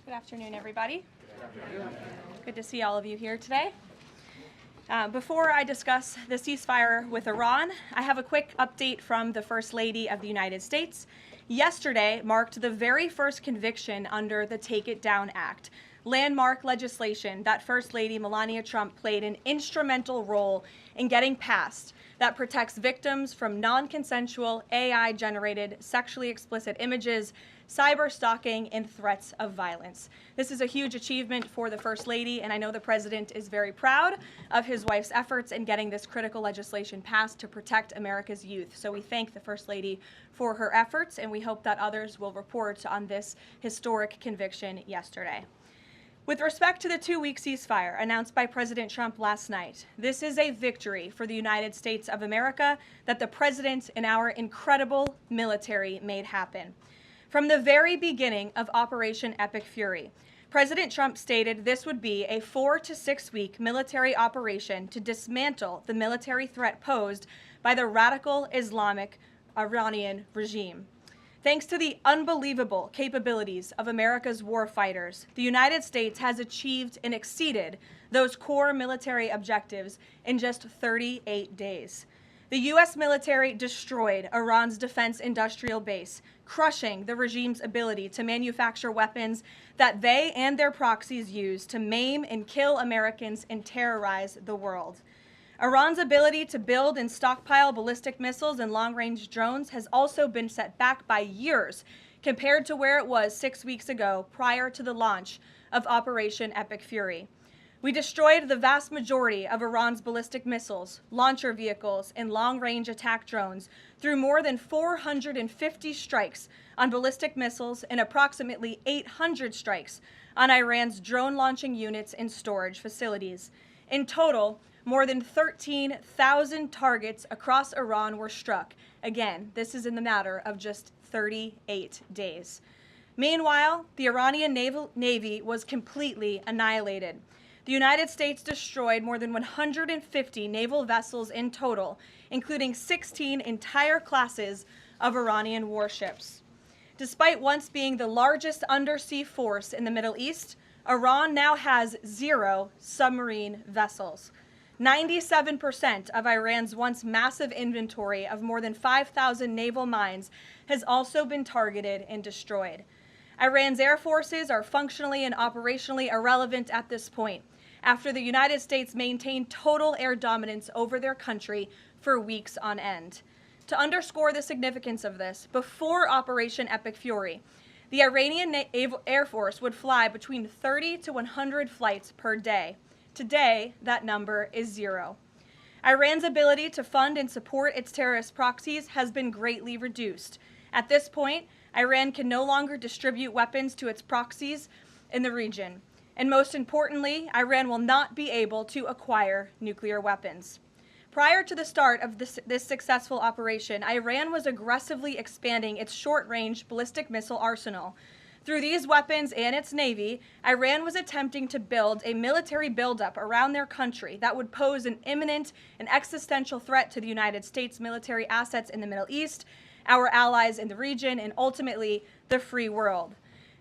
Good afternoon, everybody. Good to see all of you here today. Before I discuss the ceasefire with Iran, I have a quick update from the First Lady of the United States. Yesterday marked the very first conviction under the Take It Down Act, landmark legislation that First Lady Melania Trump played an instrumental role in getting passed that protects victims from non-consensual AI-generated sexually explicit images, cyber stalking, and threats of violence. This is a huge achievement for the First Lady, and I know the President is very proud of his wife's efforts in getting this critical legislation passed to protect America's youth. So we thank the First Lady for her efforts, and we hope that others will report on this historic conviction yesterday. With respect to the two-week ceasefire announced by President Trump last night, this is a victory for the United States of America that the President and our incredible military made happen. From the very beginning of Operation Epic Fury, President Trump stated this would be a 4 to 6 week military operation to dismantle the military threat posed by the radical Islamic Iranian regime. Thanks to the unbelievable capabilities of America's war fighters, the United States has achieved and exceeded those core military objectives in just 38 days. The U.S. military destroyed Iran's defense industrial base, crushing the regime's ability to manufacture weapons that they and their proxies use to maim and kill Americans and terrorize the world. Iran's ability to build and stockpile ballistic missiles and long-range drones has also been set back by years compared to where it was 6 weeks ago prior to the launch of Operation Epic Fury. We destroyed the vast majority of Iran's ballistic missiles, launcher vehicles, and long-range attack drones through more than 450 strikes on ballistic missiles and approximately 800 strikes on Iran's drone launching units and storage facilities. In total, more than 13,000 targets across Iran were struck. Again, this is in the matter of just 38 days. Meanwhile, the Iranian Navy was completely annihilated. The United States destroyed more than 150 naval vessels in total, including 16 entire classes of Iranian warships. Despite once being the largest undersea force in the Middle East, Iran now has 0 submarine vessels. 97% of Iran's once massive inventory of more than 5,000 naval mines has also been targeted and destroyed. Iran's air forces are functionally and operationally irrelevant at this point, after the United States maintained total air dominance over their country for weeks on end. To underscore the significance of this, before Operation Epic Fury, the Iranian Air Force would fly between 30 to 100 flights per day. Today, that number is 0. Iran's ability to fund and support its terrorist proxies has been greatly reduced. At this point, Iran can no longer distribute weapons to its proxies in the region. And most importantly, Iran will not be able to acquire nuclear weapons. Prior to the start of this successful operation, Iran was aggressively expanding its short-range ballistic missile arsenal. Through these weapons and its navy, Iran was attempting to build a military buildup around their country that would pose an imminent and existential threat to the United States military assets in the Middle East, our allies in the region, and ultimately the free world.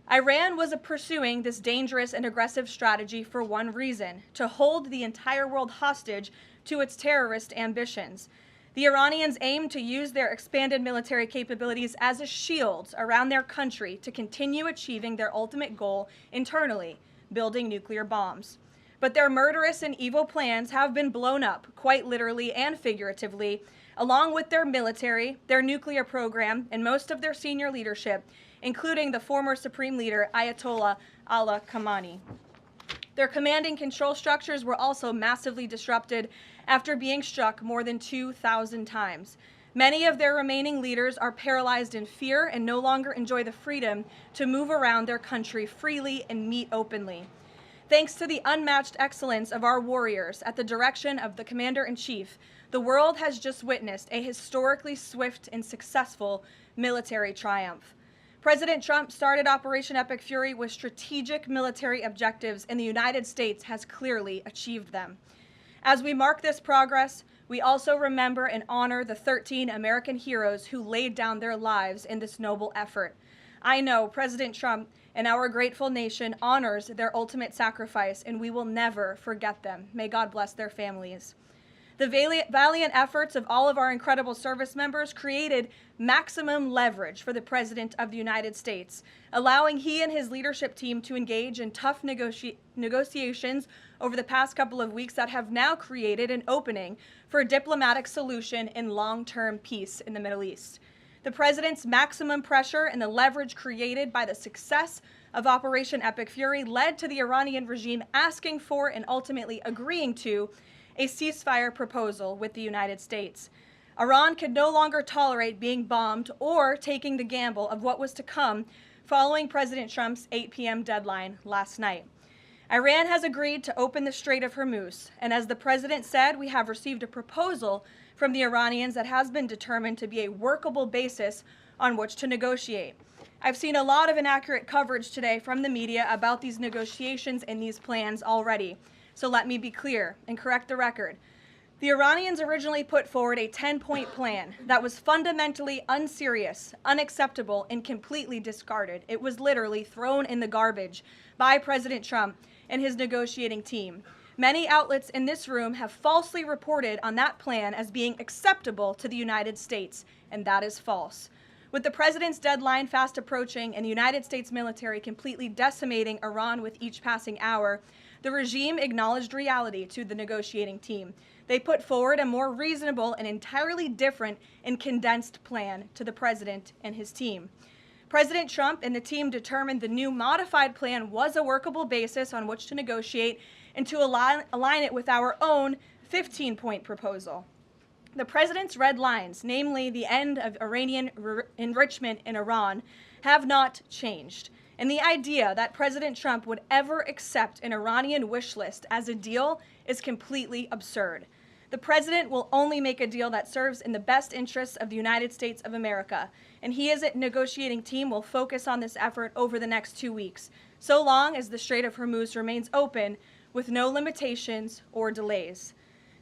Iran was pursuing this dangerous and aggressive strategy for one reason: to hold the entire world hostage to its terrorist ambitions. The Iranians aim to use their expanded military capabilities as a shield around their country to continue achieving their ultimate goal internally, building nuclear bombs. But their murderous and evil plans have been blown up, quite literally and figuratively, along with their military, their nuclear program, and most of their senior leadership, including the former Supreme Leader Ayatollah Ali Khamenei. Their command and control structures were also massively disrupted after being struck more than 2,000 times. Many of their remaining leaders are paralyzed in fear and no longer enjoy the freedom to move around their country freely and meet openly. Thanks to the unmatched excellence of our warriors at the direction of the Commander-in-Chief, the world has just witnessed a historically swift and successful military triumph. President Trump started Operation Epic Fury with strategic military objectives, and the United States has clearly achieved them. As we mark this progress, we also remember and honor the 13 American heroes who laid down their lives in this noble effort. I know President Trump and our grateful nation honors their ultimate sacrifice, and we will never forget them. May God bless their families. The valiant efforts of all of our incredible service members created maximum leverage for the President of the United States, allowing he and his leadership team to engage in tough negotiations over the past couple of weeks that have now created an opening for a diplomatic solution in long-term peace in the Middle East. The President's maximum pressure and the leverage created by the success of Operation Epic Fury led to the Iranian regime asking for and ultimately agreeing to a ceasefire proposal with the United States. Iran could no longer tolerate being bombed or taking the gamble of what was to come following President Trump's 8 p.m. deadline last night. Iran has agreed to open the Strait of Hormuz, and as the President said, we have received a proposal from the Iranians that has been determined to be a workable basis on which to negotiate. I've seen a lot of inaccurate coverage today from the media about these negotiations and these plans already. So let me be clear and correct the record. The Iranians originally put forward a 10-point plan that was fundamentally unserious, unacceptable, and completely discarded. It was literally thrown in the garbage by President Trump and his negotiating team. Many outlets in this room have falsely reported on that plan as being acceptable to the United States, and that is false. With the President's deadline fast approaching and the United States military completely decimating Iran with each passing hour, the regime acknowledged reality to the negotiating team. They put forward a more reasonable and entirely different and condensed plan to the President and his team. President Trump and the team determined the new modified plan was a workable basis on which to negotiate and to align it with our own 15-point proposal. The President's red lines, namely the end of Iranian enrichment in Iran, have not changed. And the idea that President Trump would ever accept an Iranian wish list as a deal is completely absurd. The President will only make a deal that serves in the best interests of the United States of America, and he as a negotiating team will focus on this effort over the next 2 weeks, so long as the Strait of Hormuz remains open with no limitations or delays.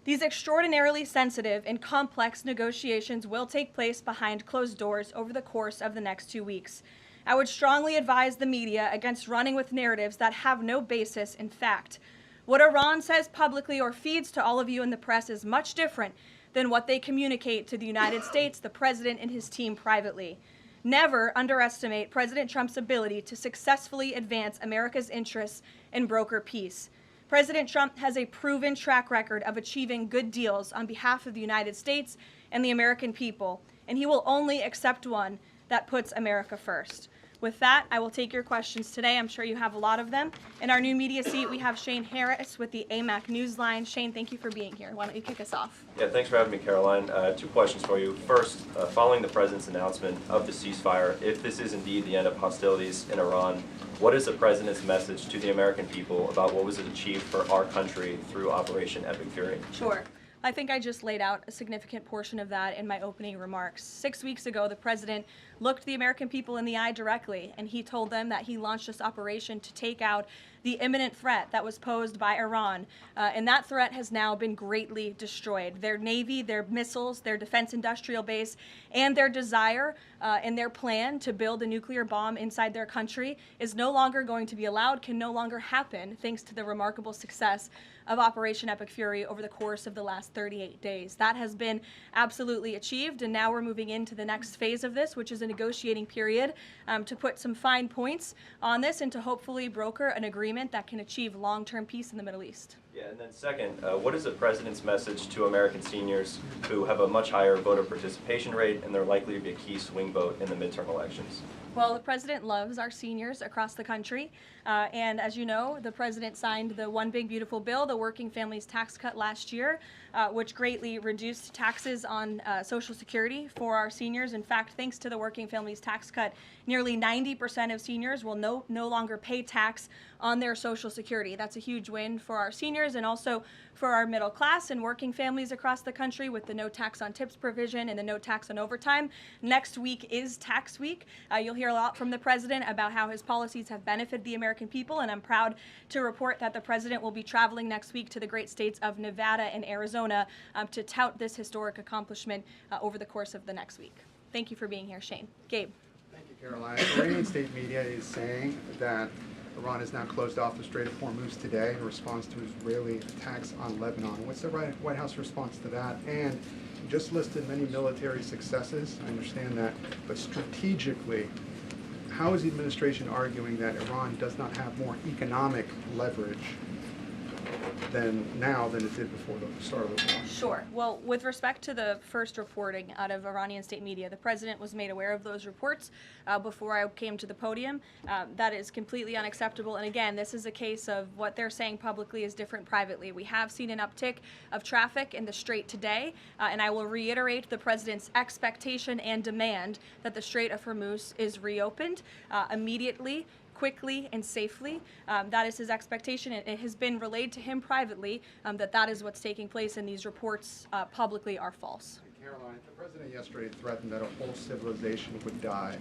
These extraordinarily sensitive and complex negotiations will take place behind closed doors over the course of the next 2 weeks. I would strongly advise the media against running with narratives that have no basis in fact. What Iran says publicly or feeds to all of you in the press is much different than what they communicate to the United States, the President, and his team privately. Never underestimate President Trump's ability to successfully advance America's interests and broker peace. President Trump has a proven track record of achieving good deals on behalf of the United States and the American people, and he will only accept one that puts America first. With that, I will take your questions today. I'm sure you have a lot of them. In our new media seat, we have Shane Harris with the AMAC Newsline. Shane, thank you for being here. Why don't you kick us off? Yeah, thanks for having me, Caroline. 2 questions for you. First, following the President's announcement of the ceasefire, if this is indeed the end of hostilities in Iran, what is the President's message to the American people about what was achieved for our country through Operation Epic Fury? Sure. I think I just laid out a significant portion of that in my opening remarks. 6 weeks ago, the President looked the American people in the eye directly, and he told them that he launched this operation to take out the imminent threat that was posed by Iran. And that threat has now been greatly destroyed. Their Navy, their missiles, their defense industrial base, and their desire and their plan to build a nuclear bomb inside their country is no longer going to be allowed, can no longer happen, thanks to the remarkable success of Operation Epic Fury over the course of the last 38 days. That has been absolutely achieved, and now we're moving into the next phase of this, which is a negotiating period to put some fine points on this and to hopefully broker an agreement that can achieve long-term peace in the Middle East. Yeah, and then second, what is the President's message to American seniors who have a much higher voter participation rate and they're likely to be a key swing vote in the midterm elections? Well, the President loves our seniors across the country, and as you know, the President signed the One Big Beautiful Bill, the Working Families Tax Cut last year, which greatly reduced taxes on Social Security for our seniors. In fact, thanks to the Working Families Tax Cut, nearly 90% of seniors will no longer pay tax on their Social Security. That's a huge win for our seniors and also for our middle class and working families across the country with the no tax on tips provision and the no tax on overtime. Next week is tax week. You'll hear a lot from the President about how his policies have benefited the American people, and I'm proud to report that the President will be traveling next week to the great states of Nevada and Arizona to tout this historic accomplishment over the course of the next week. Thank you for being here, Shane. Gabe. Thank you. Caroline, Iranian state media is saying that Iran has now closed off the Strait of Hormuz today in response to Israeli attacks on Lebanon. What's the White House response to that? And you just listed many military successes, I understand that, but strategically, how is the administration arguing that Iran does not have more economic leverage than it did before the start of the war? Sure. Well, with respect to the first reporting out of Iranian state media, the president was made aware of those reports before I came to the podium. That is completely unacceptable. And again, this is a case of what they're saying publicly is different privately. We have seen an uptick of traffic in the Strait today, and I will reiterate the president's expectation and demand that the Strait of Hormuz is reopened immediately, quickly and safely. That is his expectation. It has been relayed to him privately that is what's taking place, and these reports publicly are false. Caroline, the president yesterday threatened that a whole civilization would die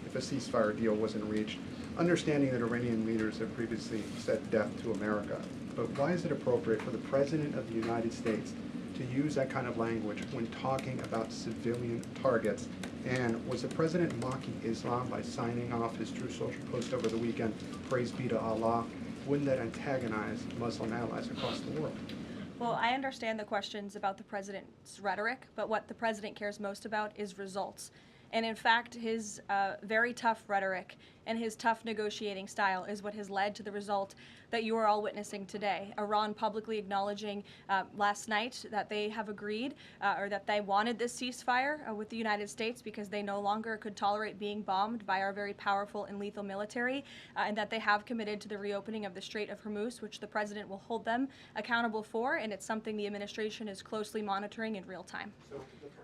if a ceasefire deal wasn't reached, understanding that Iranian leaders have previously said death to America. But why is it appropriate for the president of the United States to use that kind of language when talking about civilian targets? And was the president mocking Islam by signing off his True Social post over the weekend, praise be to Allah? Wouldn't that antagonize Muslim allies across the world? Well, I understand the questions about the president's rhetoric, but what the president cares most about is results. And in fact, his very tough rhetoric and his tough negotiating style is what has led to the result that you are all witnessing today. Iran publicly acknowledging last night that they have agreed or that they wanted this ceasefire with the United States because they no longer could tolerate being bombed by our very powerful and lethal military, and that they have committed to the reopening of the Strait of Hormuz, which the president will hold them accountable for, and it's something the administration is closely monitoring in real time.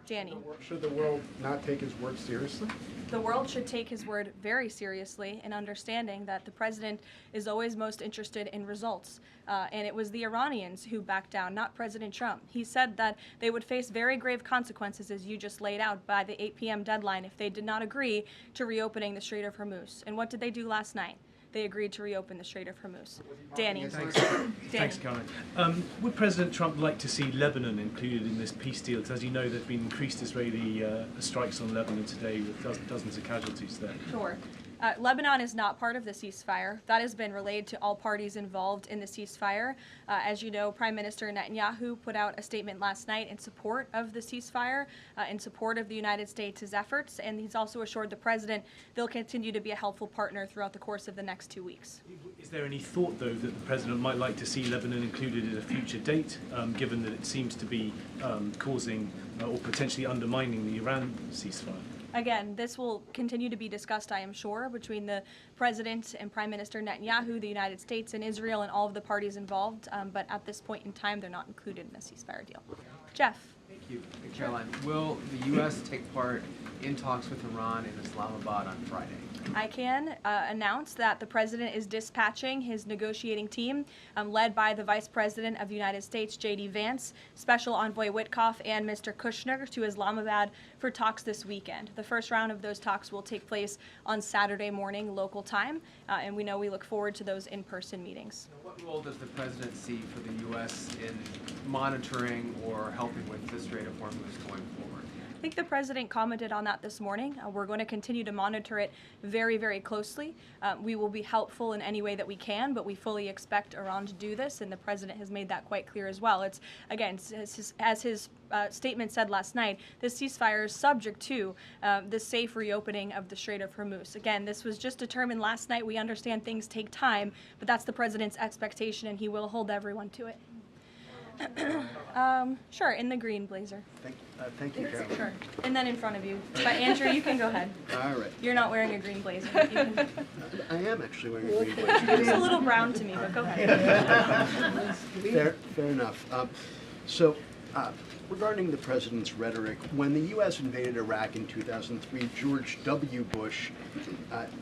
Danny. Should the world not take his word seriously? The world should take his word very seriously in understanding that the president is always most interested in results. And it was the Iranians who backed down, not President Trump. He said that they would face very grave consequences, as you just laid out, by the 8 p.m. deadline if they did not agree to reopening the Strait of Hormuz. And what did they do last night? They agreed to reopen the Strait of Hormuz. Danny. Thanks, Caroline. Would President Trump like to see Lebanon included in this peace deal? Because as you know, there have been increased Israeli strikes on Lebanon today with dozens of casualties there. Sure. Lebanon is not part of the ceasefire. That has been relayed to all parties involved in the ceasefire. As you know, Prime Minister Netanyahu put out a statement last night in support of the ceasefire, in support of the United States' efforts, and he's also assured the president they'll continue to be a helpful partner throughout the course of the next 2 weeks. Is there any thought, though, that the president might like to see Lebanon included at a future date, given that it seems to be causing or potentially undermining the Iran ceasefire? Again, this will continue to be discussed, I am sure, between the President and Prime Minister Netanyahu, the United States and Israel, and all of the parties involved. But at this point in time, they're not included in the ceasefire deal. Jeff. Thank you. Caroline, will the U.S. take part in talks with Iran in Islamabad on Friday? I can announce that the president is dispatching his negotiating team, led by the Vice President of the United States, J.D. Vance, Special Envoy Witkoff, and Mr. Kushner to Islamabad for talks this weekend. The first round of those talks will take place on Saturday morning local time, and we look forward to those in-person meetings. What role does the president see for the U.S. in monitoring or helping with the Strait of Hormuz going forward? I think the president commented on that this morning. We're going to continue to monitor it very, very closely. We will be helpful in any way that we can, but we fully expect Iran to do this, and the president has made that quite clear as well. It's, again, as his statement said last night, this ceasefire is subject to the safe reopening of the Strait of Hormuz. Again, this was just determined last night. We understand things take time, but that's the president's expectation, and he will hold everyone to it. Sure, in the green blazer. Thank you, Caroline. Sure, and then in front of you. But Andrew, you can go ahead. All right. You're not wearing a green blazer. I am actually wearing a green blazer. It's a little brown to me, but go ahead. Fair enough. Regarding the president's rhetoric, when the U.S. invaded Iraq in 2003, George W. Bush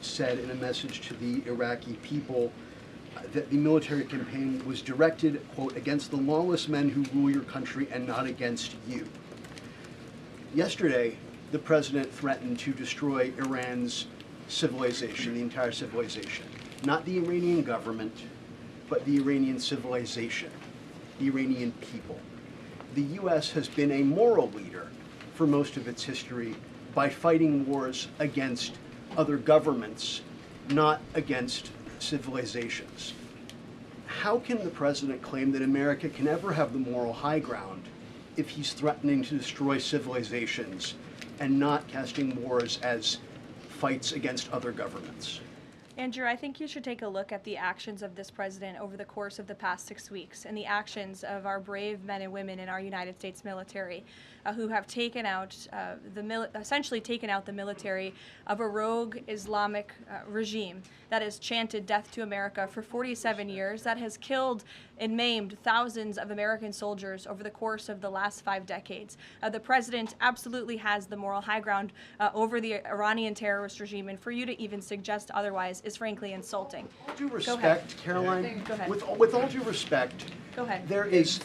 said in a message to the Iraqi people that the military campaign was directed, quote, against the lawless men who rule your country and not against you. Yesterday, the president threatened to destroy Iran's civilization, the entire civilization. Not the Iranian government, but the Iranian civilization, the Iranian people. The U.S. has been a moral leader for most of its history by fighting wars against other governments, not against civilizations. How can the president claim that America can ever have the moral high ground if he's threatening to destroy civilizations and not casting wars as fights against other governments? Andrew, I think you should take a look at the actions of this president over the course of the past 6 weeks and the actions of our brave men and women in our United States military who have taken out essentially taken out the military of a rogue Islamic regime that has chanted death to America for 47 years, that has killed and maimed thousands of American soldiers over the course of the last 5 decades. The president absolutely has the moral high ground over the Iranian terrorist regime, and for you to even suggest otherwise is frankly insulting. With all due respect, Caroline, Go ahead. with all due respect, Go ahead. there is...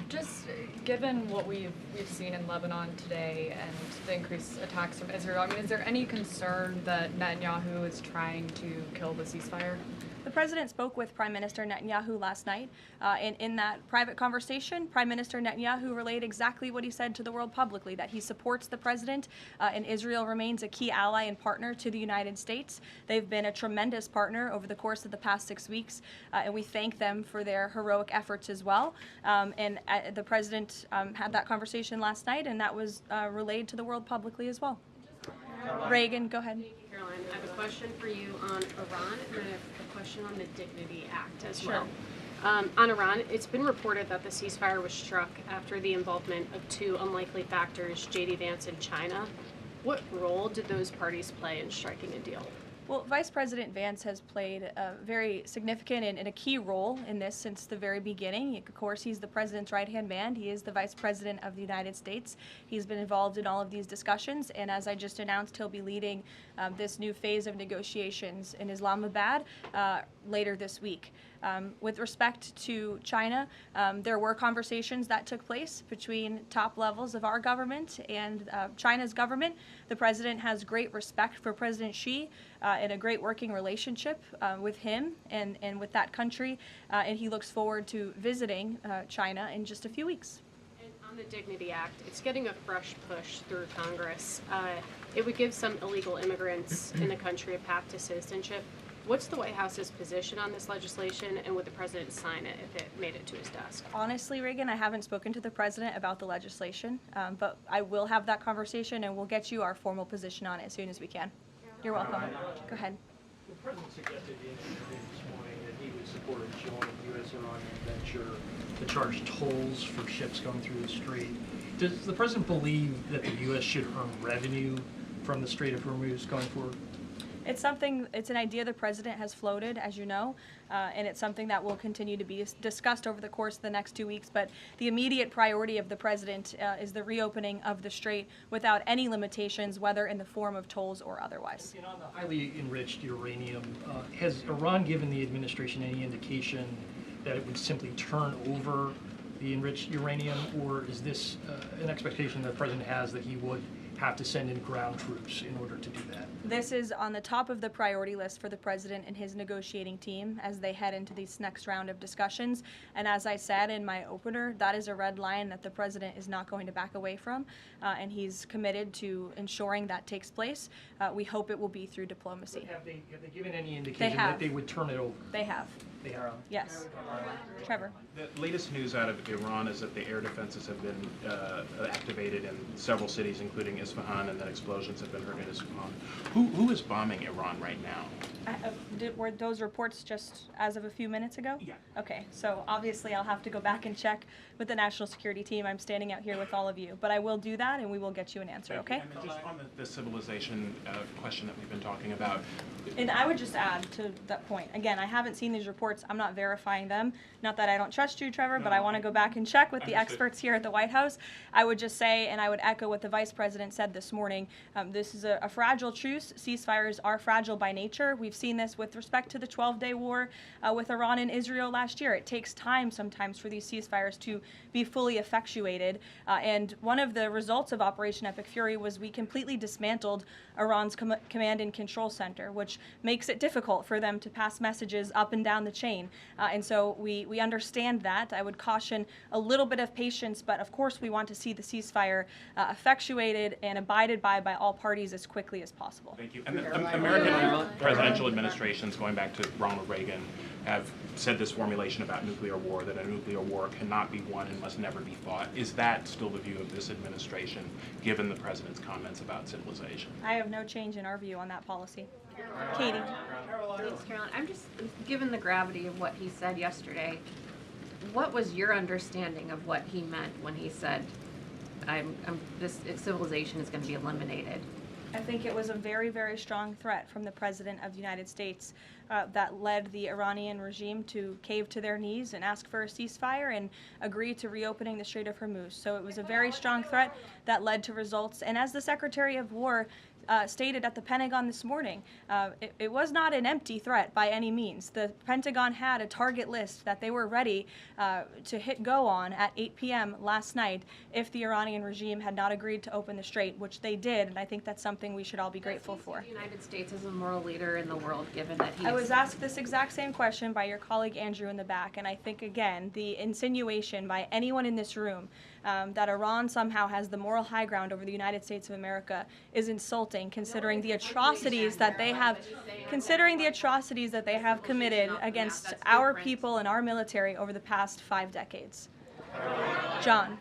Just given what we've seen in Lebanon today and the increased attacks from Israel, I mean, is there any concern that Netanyahu is trying to kill the ceasefire? The president spoke with Prime Minister Netanyahu last night, and in that private conversation, Prime Minister Netanyahu relayed exactly what he said to the world publicly, that he supports the president, and Israel remains a key ally and partner to the United States. They've been a tremendous partner over the course of the past 6 weeks, and we thank them for their heroic efforts as well. And the president had that conversation last night, and that was relayed to the world publicly as well. Reagan, go ahead. Caroline, I have a question for you on Iran, and then I have a question on the Dignity Act as Sure. well. On Iran, it's been reported that the ceasefire was struck after the involvement of 2 unlikely factors, J.D. Vance and China. What role did those parties play in striking a deal? Well, Vice President Vance has played a very significant and a key role in this since the very beginning. Of course, he's the president's right-hand man. He is the vice president of the United States. He's been involved in all of these discussions, and as I just announced, he'll be leading this new phase of negotiations in Islamabad later this week. With respect to China, there were conversations that took place between top levels of our government and China's government. The president has great respect for President Xi and a great working relationship with him and with that country, and he looks forward to visiting China in just a few weeks. And on the Dignity Act, it's getting a fresh push through Congress. It would give some illegal immigrants in the country a path to citizenship. What's the White House's position on this legislation, and would the president sign it if it made it to his desk? Honestly, Reagan, I haven't spoken to the president about the legislation, but I will have that conversation, and we'll get you our formal position on it as soon as we can. You're welcome. Go ahead. The president suggested in an interview this morning that he would support a joint U.S.-Iranian venture to charge tolls for ships going through the strait. Does the president believe that the U.S. should earn revenue from the Strait of Hormuz going forward? It's an idea the president has floated, as you know, and it's something that will continue to be discussed over the course of the next 2 weeks. But the immediate priority of the president is the reopening of the strait without any limitations, whether in the form of tolls or otherwise. And on the highly enriched uranium, has Iran given the administration any indication that it would simply turn over the enriched uranium, or is this an expectation that the president has that he would have to send in ground troops in order to do that? This is on the top of the priority list for the president and his negotiating team as they head into this next round of discussions. And as I said in my opener, that is a red line that the president is not going to back away from, and he's committed to ensuring that takes place. We hope it will be through diplomacy. Have they given any indication that they would turn it over? They have. They have. Yes. Trevor. The latest news out of Iran is that the air defenses have been activated in several cities, including Isfahan, and that explosions have been heard in Isfahan. Who is bombing Iran right now? Were those reports just as of a few minutes ago? Yeah. Okay, so obviously I'll have to go back and check with the national security team. I'm standing out here with all of you, but I will do that and we will get you an answer, okay? And just on the civilization question that we've been talking about. And I would just add to that point, again, I haven't seen these reports. I'm not verifying them. Not that I don't trust you, Trevor, but I want to go back and check with the experts here at the White House. I would just say, and I would echo what the Vice President said this morning, this is a fragile truce. Ceasefires are fragile by nature. We've seen this with respect to the 12-day war with Iran and Israel last year. It takes time sometimes for these ceasefires to be fully effectuated. And one of the results of Operation Epic Fury was we completely dismantled Iran's command and control center, which makes it difficult for them to pass messages up and down the chain. And so we understand that. I would caution a little bit of patience, but of course we want to see the ceasefire effectuated and abided by all parties as quickly as possible. Thank you. And the American presidential administrations, going back to Ronald Reagan, have said this formulation about nuclear war, that a nuclear war cannot be won and must never be fought. Is that still the view of this administration, given the president's comments about civilization? I have no change in our view on that policy. Katie. Thanks, Caroline. I'm just, given the gravity of what he said yesterday, what was your understanding of what he meant when he said, this civilization is going to be eliminated? I think it was a very, very strong threat from the President of the United States that led the Iranian regime to cave to their knees and ask for a ceasefire and agree to reopening the Strait of Hormuz. So it was a very strong threat that led to results. And as the Secretary of War stated at the Pentagon this morning, it was not an empty threat by any means. The Pentagon had a target list that they were ready to hit go on at 8 p.m. last night if the Iranian regime had not agreed to open the strait, which they did, and I think that's something we should all be grateful for. The United States is a moral leader in the world, given that I was asked this exact same question by your colleague Andrew in the back, and I think, again, the insinuation by anyone in this room that Iran somehow has the moral high ground over the United States of America is insulting, considering the atrocities that they have, committed against our people and our military over the past 5 decades. John,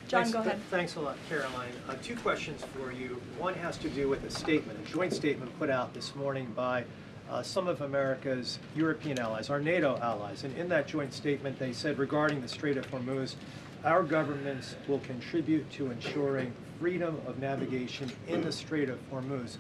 go ahead. Thanks a lot, Caroline. 2 questions for you. One has to do with a statement, a joint statement put out this morning by some of America's European allies, our NATO allies. And in that joint statement, they said regarding the Strait of Hormuz, our governments will contribute to ensuring freedom of navigation in the Strait of Hormuz.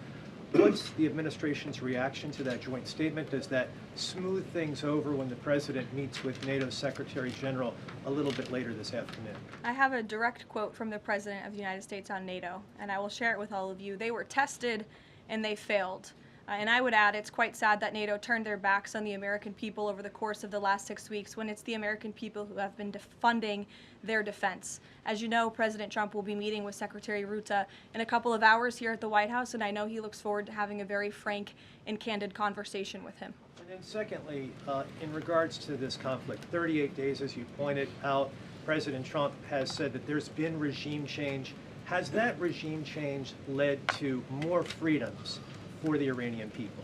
What's the administration's reaction to that joint statement? Does that smooth things over when the president meets with NATO Secretary General a little bit later this afternoon? I have a direct quote from the President of the United States on NATO, and I will share it with all of you. They were tested and they failed. And I would add, it's quite sad that NATO turned their backs on the American people over the course of the last 6 weeks when it's the American people who have been funding their defense. As you know, President Trump will be meeting with Secretary Ruta in a couple of hours here at the White House, and I know he looks forward to having a very frank and candid conversation with him. And then secondly, in regards to this conflict, 38 days, as you pointed out, President Trump has said that there's been regime change. Has that regime change led to more freedoms for the Iranian people?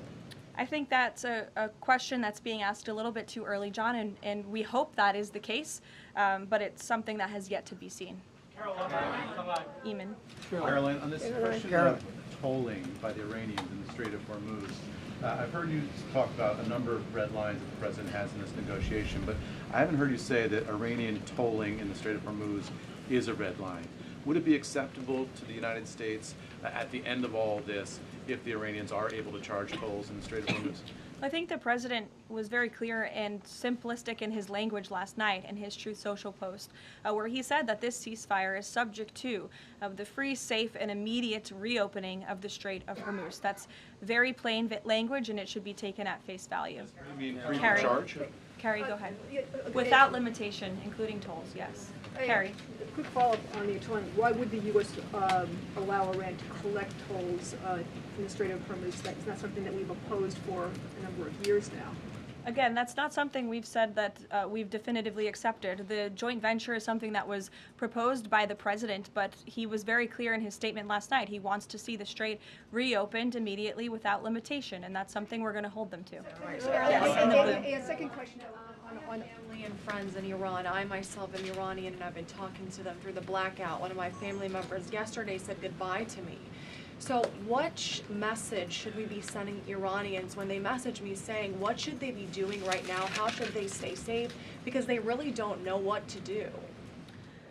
I think that's a question that's being asked a little bit too early, John, and we hope that is the case, but it's something that has yet to be seen. Eamon. Caroline, on this question of tolling by the Iranians in the Strait of Hormuz, I've heard you talk about a number of red lines that the president has in this negotiation, but I haven't heard you say that Iranian tolling in the Strait of Hormuz is a red line. Would it be acceptable to the United States at the end of all this if the Iranians are able to charge tolls in the Strait of Hormuz? I think the president was very clear and simplistic in his language last night in his Truth Social post, where he said that this ceasefire is subject to the free, safe, and immediate reopening of the Strait of Hormuz. That's very plain language, and it should be taken at face value. You mean free Carrie, charge? Carrie, go ahead. Without limitation, including tolls, yes. Carrie. A quick follow-up on the tolling. Why would the U.S. allow Iran to collect tolls from the Strait of Hormuz? That's not something that we've opposed for a number of years now. Again, that's not something we've said that we've definitively accepted. The joint venture is something that was proposed by the president, but he was very clear in his statement last night. He wants to see the strait reopened immediately without limitation, and that's something we're going to hold them to. Yes, second question. On family and friends in Iran. I myself am Iranian, and I've been talking to them through the blackout. One of my family members yesterday said goodbye to me. So what message should we be sending Iranians when they message me saying what should they be doing right now? How should they stay safe? Because they really don't know what to do.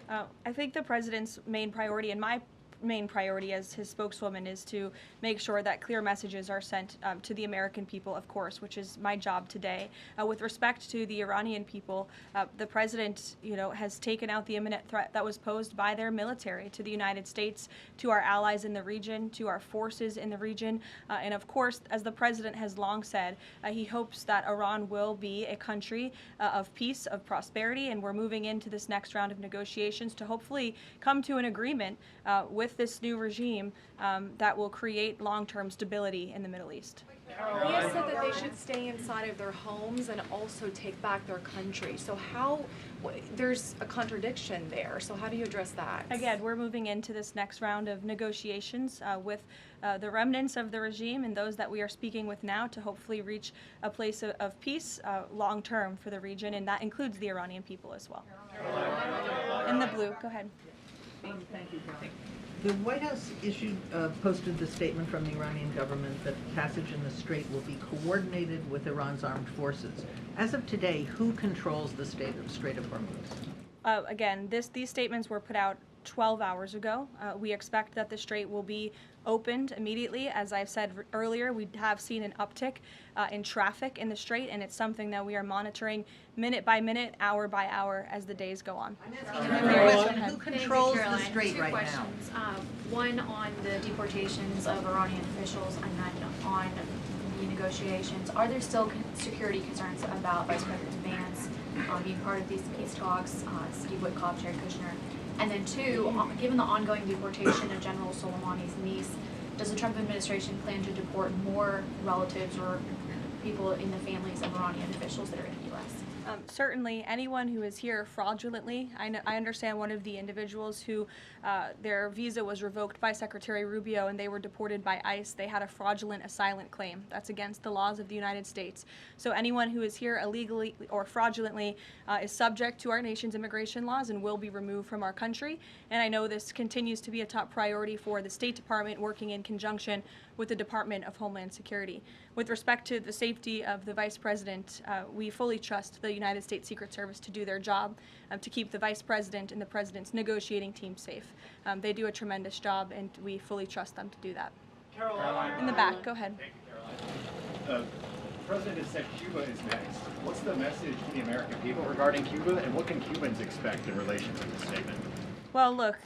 I think the president's main priority, in my main priority as his spokeswoman is to make sure that clear messages are sent to the American people, of course, which is my job today. With respect to the Iranian people, the president, has taken out the imminent threat that was posed by their military to the United States, to our allies in the region, to our forces in the region, and of course, as the president has long said, he hopes that Iran will be a country of peace, of prosperity, and we're moving into this next round of negotiations to hopefully come to an agreement with this new regime that will create long-term stability in the Middle East. He has said that they should stay inside of their homes and also take back their country. So there's a contradiction there. So how do you address that? Again, we're moving into this next round of negotiations with the remnants of the regime and those that we are speaking with now to hopefully reach a place of peace long-term for the region, and that includes the Iranian people as well. In the blue, go ahead. Thank you, Caroline. The White House posted the statement from the Iranian government that passage in the strait will be coordinated with Iran's armed forces. As of today, who controls the Strait of Hormuz? Again, these statements were put out 12 hours ago. We expect that the strait will be opened immediately. As I've said earlier, we have seen an uptick in traffic in the strait, and it's something that we are monitoring minute by minute, hour by hour as the days go on. Who controls the strait right now? Two questions. One on the deportations of Iranian officials, and then on the negotiations. Are there still security concerns about Vice President Vance being part of these peace talks, Steve Witkoff, Jared Kushner? And then two, given the ongoing deportation of General Soleimani's niece, does the Trump administration plan to deport more relatives or people in the families of Iranian officials that are in the U.S.? Certainly, anyone who is here fraudulently. I understand one of the individuals who their visa was revoked by Secretary Rubio and they were deported by ICE. They had a fraudulent asylum claim. That's against the laws of the United States. So anyone who is here illegally or fraudulently is subject to our nation's immigration laws and will be removed from our country. And I know this continues to be a top priority for the State Department, working in conjunction with the Department of Homeland Security. With respect to the safety of the Vice President, we fully trust the United States Secret Service to do their job, to keep the Vice President and the President's negotiating team safe. They do a tremendous job, and we fully trust them to do that. Caroline. In the back, go ahead. The President has said Cuba is next. What's the message to the American people regarding Cuba, and what can Cubans expect in relation to this statement? Well, look,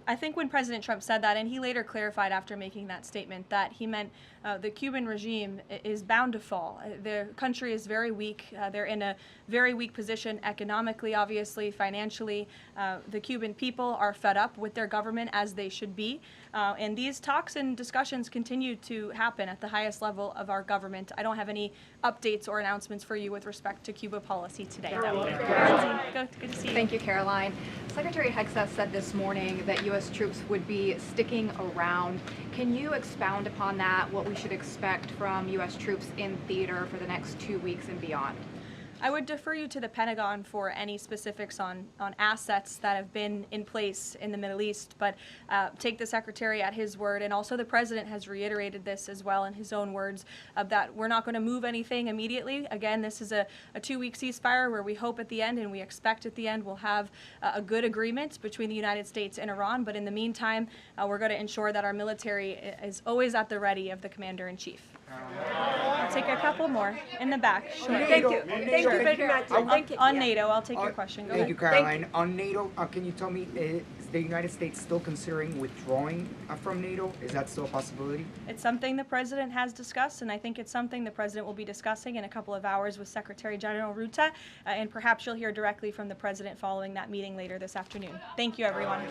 I think when President Trump said that, and he later clarified after making that statement, that he meant the Cuban regime is bound to fall. The country is very weak. They're in a very weak position economically, obviously, financially. The Cuban people are fed up with their government, as they should be. And these talks and discussions continue to happen at the highest level of our government. I don't have any updates or announcements for you with respect to Cuba policy today. Good to see you. Thank you, Caroline. Secretary Hegseth said this morning that U.S. troops would be sticking around. Can you expound upon that, what we should expect from U.S. troops in theater for the next 2 weeks and beyond? I would defer you to the Pentagon for any specifics on assets that have been in place in the Middle East, but take the Secretary at his word, and also the President has reiterated this as well in his own words, that we're not going to move anything immediately. Again, this is a 2-week ceasefire where we hope at the end, and we expect at the end, we'll have a good agreement between the United States and Iran, but in the meantime, we're going to ensure that our military is always at the ready of the Commander-in-Chief. I'll take a couple more in the back. Sure. Thank you. Thank you very much. On NATO, I'll take your question. Go Thank you, ahead. Caroline. On NATO, can you tell me, is the United States still considering withdrawing from NATO? Is that still a possibility? It's something the President has discussed, and I think it's something the President will be discussing in a couple of hours with Secretary General Ruta, and perhaps you'll hear directly from the President following that meeting later this afternoon. Thank you, everyone.